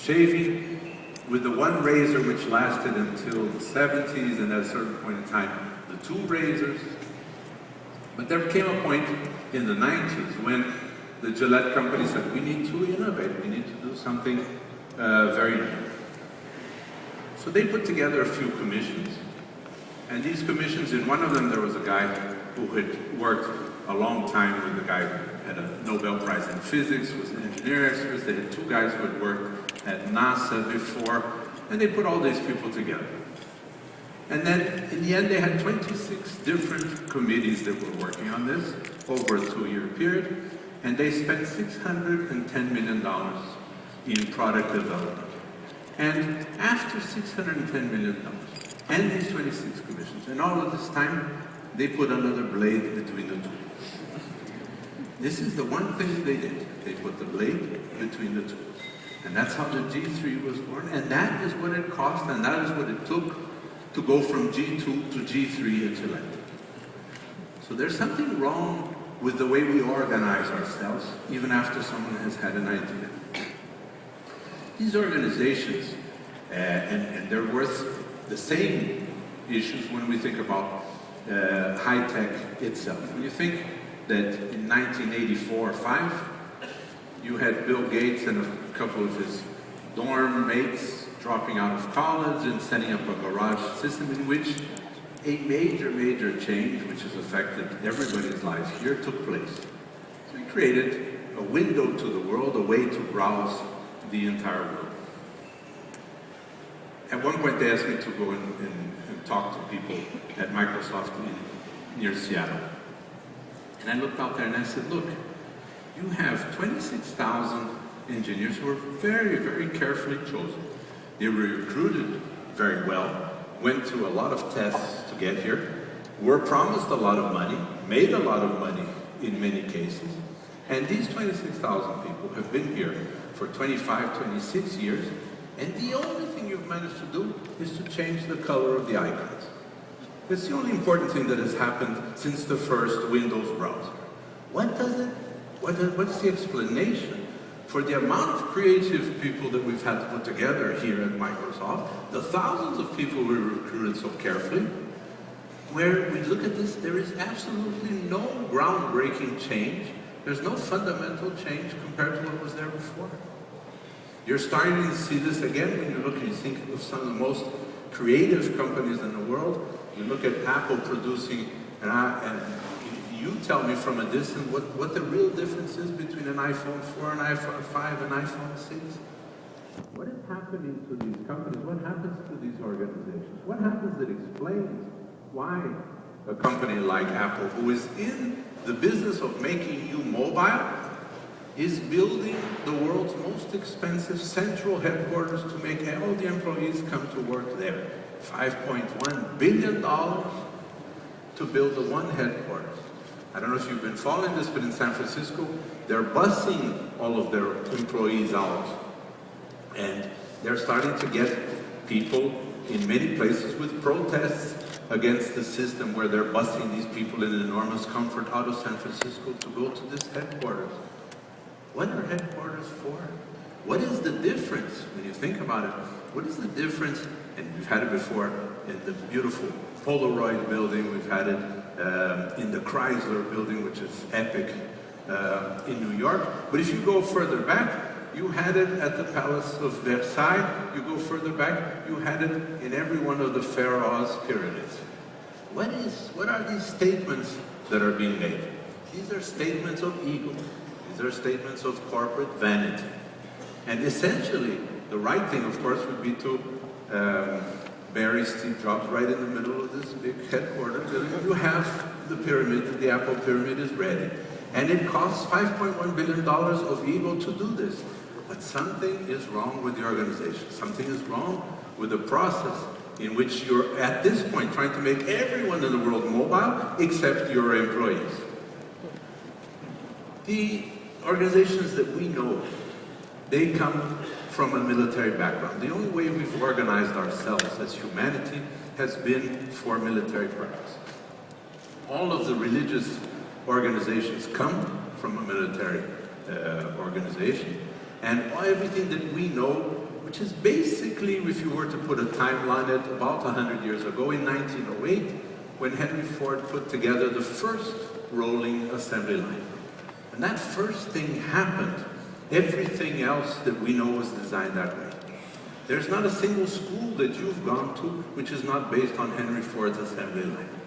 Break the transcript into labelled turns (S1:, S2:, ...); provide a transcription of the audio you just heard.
S1: shaving with the one razor which lasted until the 70s, and at a certain point in time, the two razors. But there came a point in the 90s when the Gillette company said, we need to innovate, we need to do something very new. So they put together a few commissions, and these commissions, in one of them there was a guy who had worked a long time with a guy who had a Nobel Prize in physics, was an engineer expert. They had two guys who had worked at NASA before, and they put all these people together. And then, in the end, they had 26 different committees that were working on this over a 2-year period, and they spent $610 million in product development. And after $610 million, and these 26 commissions, and all of this time, they put another blade between the two. This is the one thing they did. They put the blade between the two. And that's how the G3 was born, and that is what it cost, and that is what it took to go from G2 to G3 at Gillette. So there's something wrong with the way we organize ourselves, even after someone has had an idea. These organizations, and they're worth the same issues when we think about high-tech itself. When you think that in 1984 or 5, you had Bill Gates and a couple of his dorm mates dropping out of college and setting up a garage system in which a major change, which has affected everybody's life here, took place. So he created a window to the world, a way to browse the entire world. At one point they asked me to go and talk to people at Microsoft near Seattle. And I looked out there and I said, look, you have 26,000 engineers who were very carefully chosen. They were recruited very well, went through a lot of tests to get here, were promised a lot of money, made a lot of money in many cases, and these 26,000 people have been here for 25, 26 years, and the only thing you've managed to do is to change the color of the icons. It's the only important thing that has happened since the first Windows browser. What's the explanation for the amount of creative people that we've had to put together here at Microsoft, the thousands of people we recruited so carefully, where we look at this, there is absolutely no groundbreaking change. There's no fundamental change compared to what was there before. You're starting to see this again when you look and you think of some of the most creative companies in the world. You look at Apple producing, and you tell me from a distance what the real difference is between an iPhone 4, an iPhone 5, and iPhone 6. What is happening to these companies? What happens to these organizations? What happens that explains why a company like Apple, who is in the business of making you mobile, is building the world's most expensive central headquarters to make all the employees come to work there? $5.1 billion to build the one headquarters. I don't know if you've been following this, but in San Francisco, they're busing all of their employees out. And they're starting to get people in many places with protests against the system where they're busing these people in enormous comfort out of San Francisco to go to this headquarters. What are headquarters for? What is the difference when you think about it? What is the difference? And we've had it before in the beautiful Polaroid building. We've had it in the Chrysler building, which is epic in New York. But if you go further back, you had it at the Palace of Versailles. You go further back, you had it in every one of the pharaohs' pyramids. What are these statements that are being made? These are statements of ego. These are statements of corporate vanity. And essentially, the right thing, of course, would be to bury Steve Jobs right in the middle of this big headquarters. You have the pyramid, the Apple pyramid is ready. And it costs $5.1 billion of ego to do this. But something is wrong with the organization. Something is wrong with the process in which you're, at this point, trying to make everyone in the world mobile except your employees. The organizations that we know, they come from a military background. The only way we've organized ourselves as humanity has been for military purpose. All of the religious organizations come from a military organization, and everything that we know which is basically, if you were to put a timeline at about 100 years ago, in 1908, when Henry Ford put together the first rolling assembly line. And that first thing happened. Everything else that we know was designed that way. There's not a single school that you've gone to which is not based on Henry Ford's assembly line.